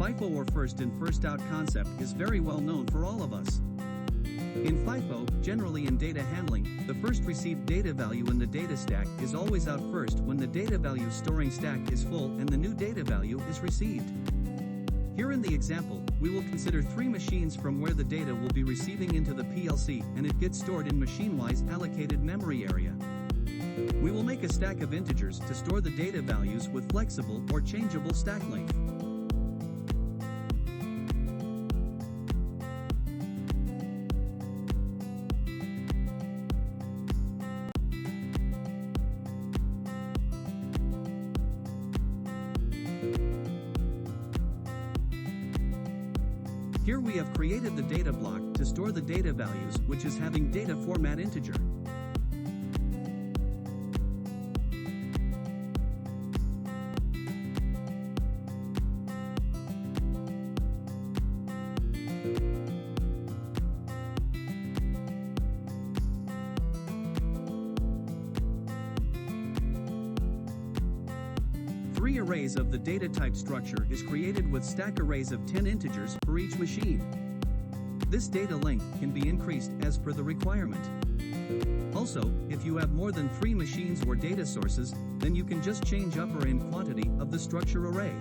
FIFO or first in first out concept is very well known for all of us. In FIFO, generally in data handling, the first received data value in the data stack is always out first when the data value storing stack is full and the new data value is received. Here in the example, we will consider 3 machines from where the data will be receiving into the PLC and it gets stored in machine-wise allocated memory area. We will make a stack of integers to store the data values with flexible or changeable stack length. Here we have created the data block to store the data values, which is having data format integer. Three arrays of the data type structure is created with stack arrays of 10 integers for each machine. This data length can be increased as per the requirement. Also, if you have more than 3 machines or data sources, then you can just change up or in quantity of the structure array.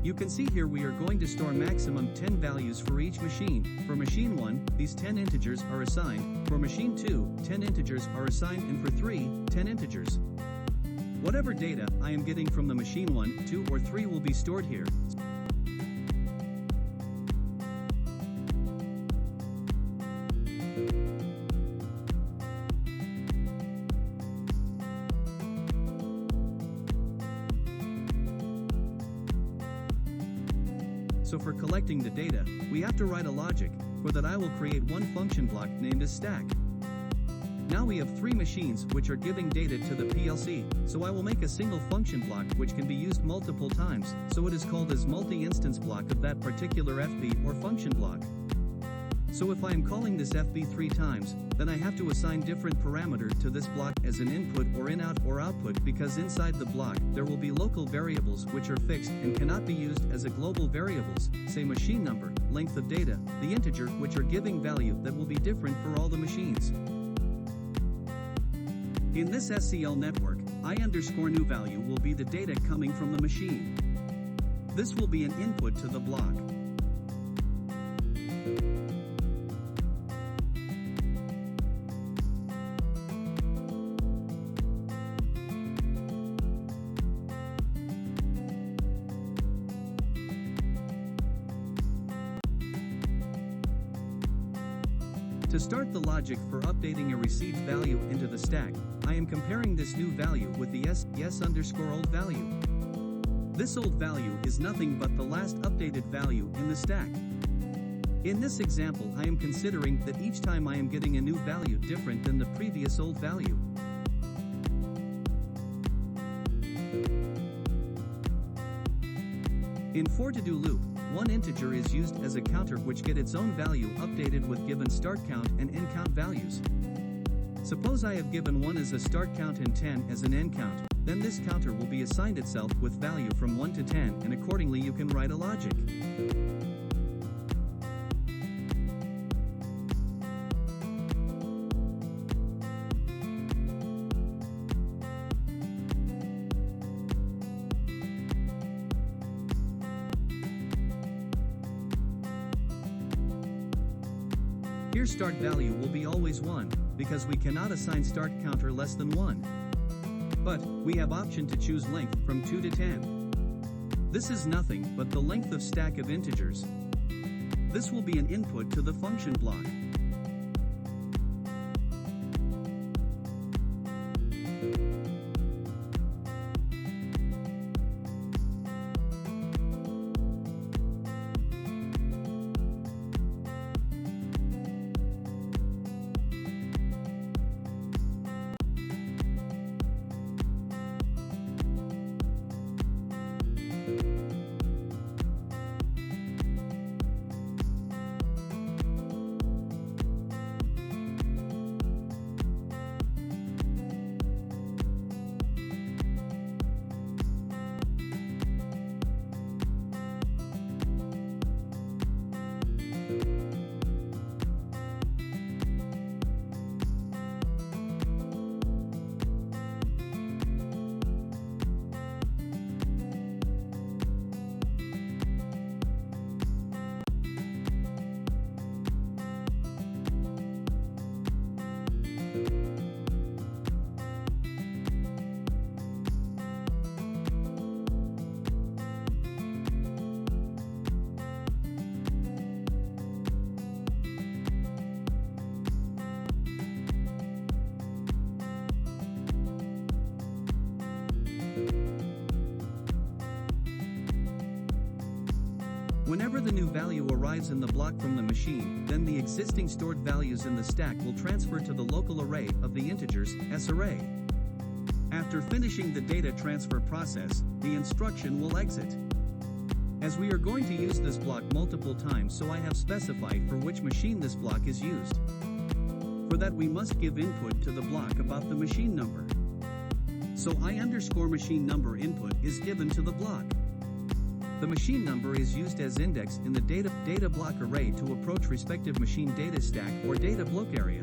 You can see here we are going to store maximum 10 values for each machine. For machine 1, these 10 integers are assigned. For machine 2, 10 integers are assigned, and for 3, 10 integers. Whatever data I am getting from the machine 1, 2, or 3 will be stored here. So for collecting the data, we have to write a logic. For that I will create one function block named as stack. Now we have 3 machines which are giving data to the PLC, so I will make a single function block which can be used multiple times, so it is called as multi-instance block of that particular FB or function block. So if I am calling this FB 3 times, then I have to assign different parameter to this block as an input or in-out or output, because inside the block there will be local variables which are fixed and cannot be used as a global variables, say machine number, length of data, the integer, which are giving value that will be different for all the machines. In this SCL network, I_new value will be the data coming from the machine. This will be an input to the block. To start the logic for updating a received value into the stack, I am comparing this new value with the yes_old value. This old value is nothing but the last updated value in the stack. In this example, I am considering that each time I am getting a new value different than the previous old value. In for-to-do loop, one integer is used as a counter which get its own value updated with given start count and end count values. Suppose I have given 1 as a start count and 10 as an end count, then this counter will be assigned itself with value from 1 to 10, and accordingly you can write a logic. Here start value will be always 1, because we cannot assign start counter less than 1. But, we have option to choose length from 2 to 10. This is nothing but the length of stack of integers. This will be an input to the function block. Whenever the new value arrives in the block from the machine, then the existing stored values in the stack will transfer to the local array of the integers, S-array. After finishing the data transfer process, the instruction will exit. As we are going to use this block multiple times, so I have specified for which machine this block is used. For that we must give input to the block about the machine number. So I_machine number input is given to the block. The machine number is used as index in the data block array to approach respective machine data stack or data block area.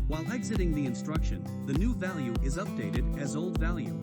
While exiting the instruction, the new value is updated as old value.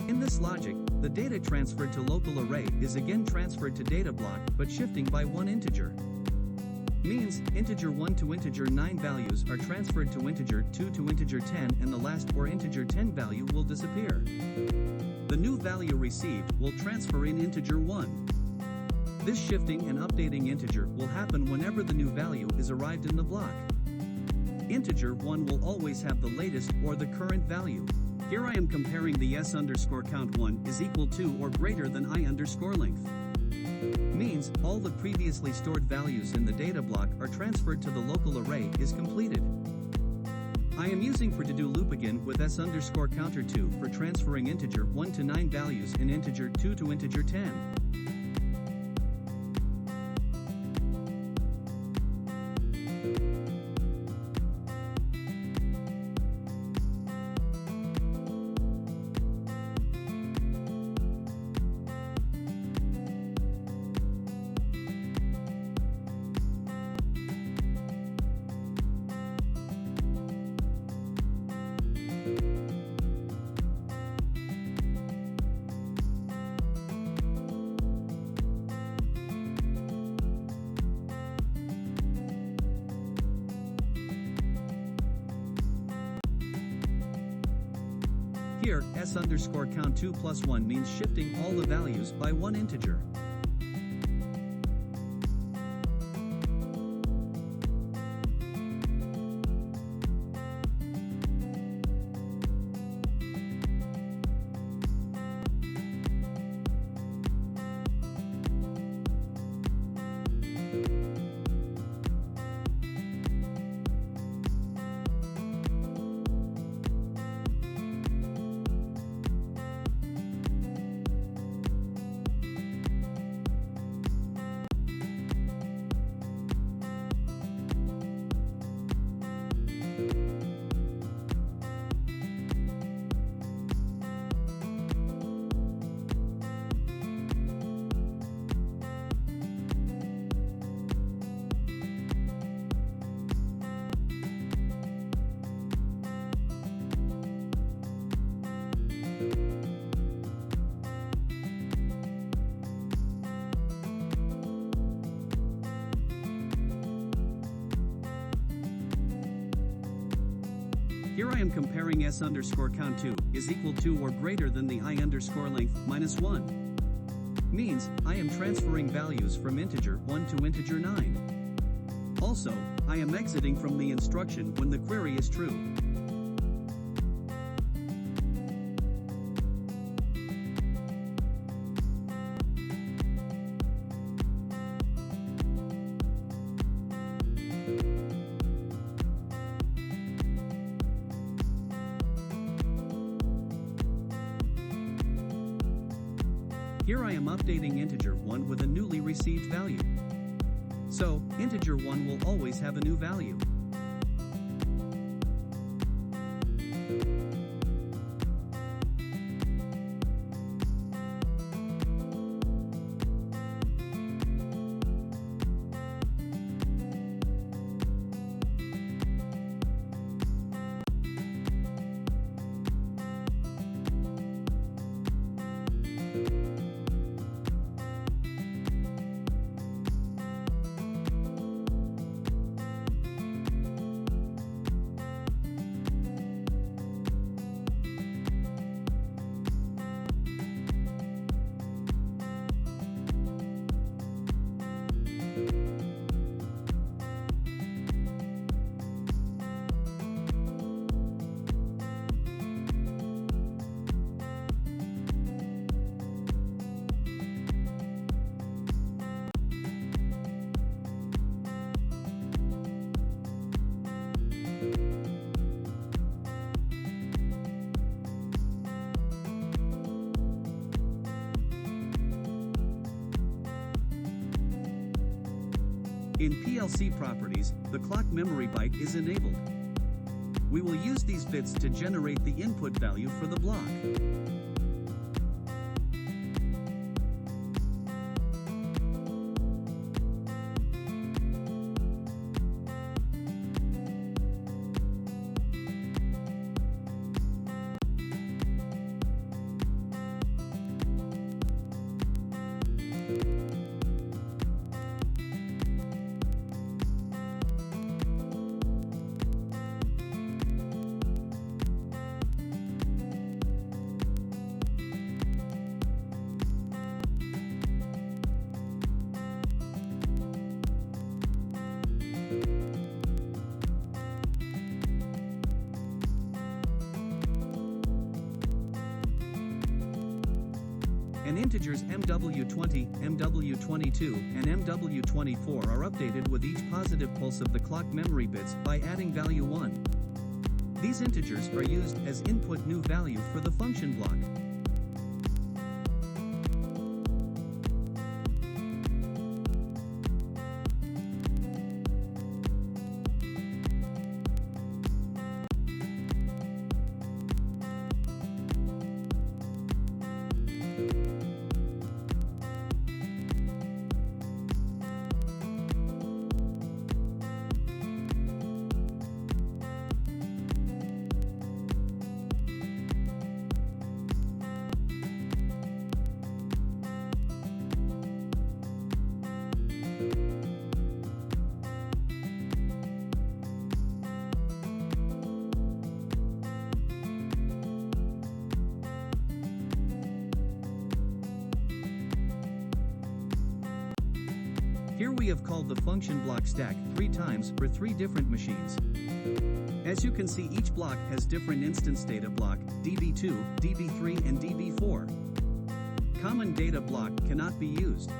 In this logic, the data transferred to local array is again transferred to data block but shifting by one integer. Means, integer 1 to integer 9 values are transferred to integer 2 to integer 10 and the last or integer 10 value will disappear. The new value received will transfer in integer 1. This shifting and updating integer will happen whenever the new value is arrived in the block. Integer 1 will always have the latest or the current value. Here I am comparing the s_count1 is equal to or greater than I_length. Means, all the previously stored values in the data block are transferred to the local array is completed. I am using for to-do loop again with s_counter2 for transferring integer 1 to 9 values in integer 2 to integer 10. Here, s_count2 plus 1 means shifting all the values by one integer. Here I am comparing s_count2 is equal to or greater than the I_length minus 1. Means, I am transferring values from integer 1 to integer 9. Also, I am exiting from the instruction when the query is true. Here I am updating integer 1 with a newly received value. So, integer 1 will always have a new value. In PLC properties, the clock memory byte is enabled. We will use these bits to generate the input value for the block. And integers MW20, MW22, and MW24 are updated with each positive pulse of the clock memory bits by adding value 1. These integers are used as input new value for the function block. Here we have called the function block stack 3 times for 3 different machines. As you can see, each block has different instance data block, DB2, DB3 and DB4. Common data block cannot be used.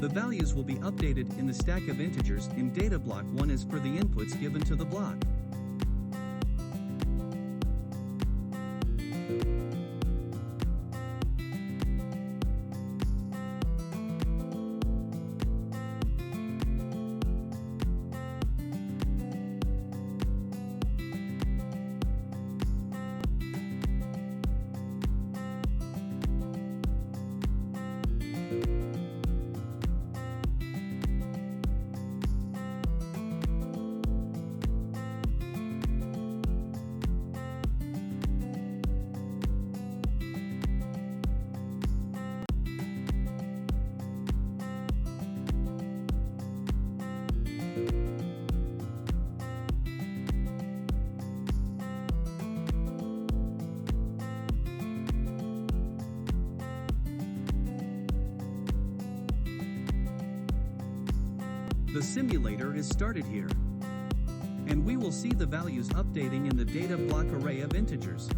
The values will be updated in the stack of integers in data block 1 as per the inputs given to the block. The simulator is started here. And we will see the values updating in the data block array of integers.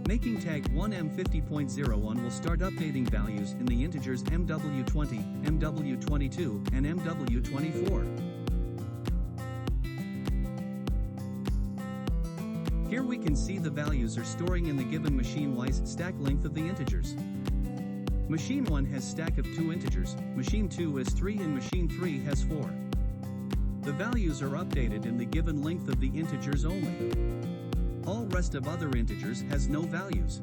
Making tag 1M50.01 will start updating values in the integers MW20, MW22, and MW24. Here we can see the values are storing in the given machine-wise stack length of the integers. Machine 1 has stack of 2 integers, machine 2 has 3 and machine 3 has 4. The values are updated in the given length of the integers only. All rest of other integers has no values.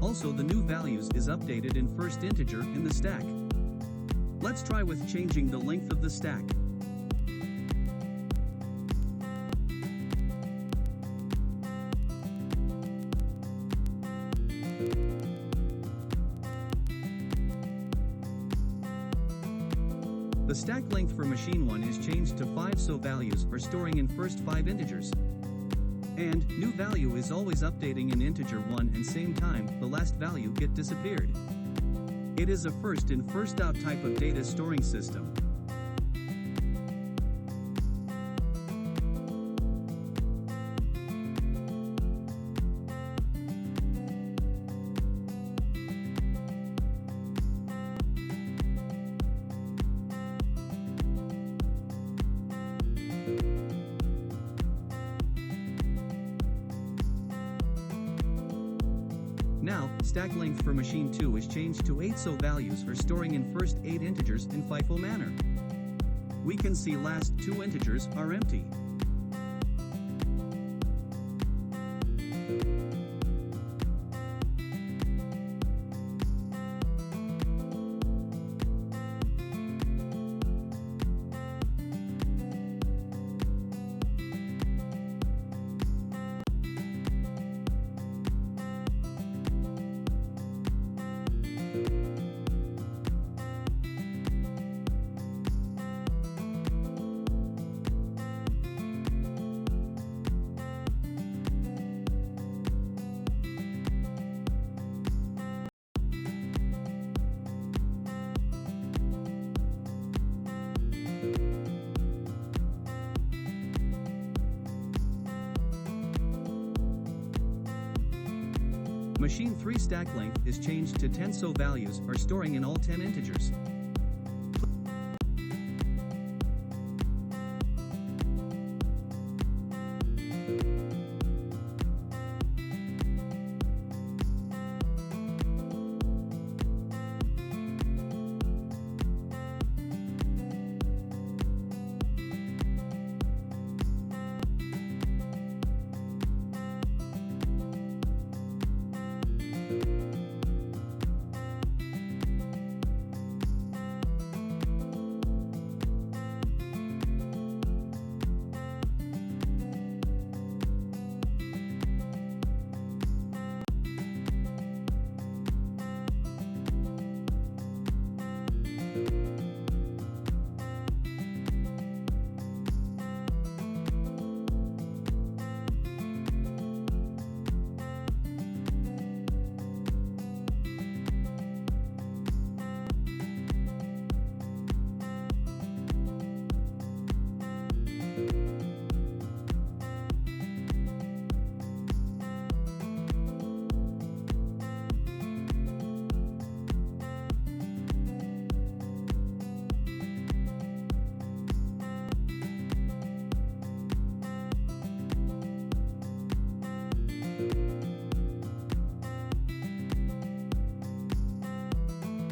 Also the new values is updated in first integer in the stack. Let's try with changing the length of the stack. The stack length for machine 1 is changed to 5, so values are storing in first 5 integers. And new value is always updating in integer 1 and same time the last value get disappeared. It is a first in first out type of data storing system. Now, stack length for machine 2 is changed to 8, so values are storing in first 8 integers in FIFO manner. We can see last 2 integers are empty. Machine 3 stack length is changed to 10, so values are storing in all 10 integers.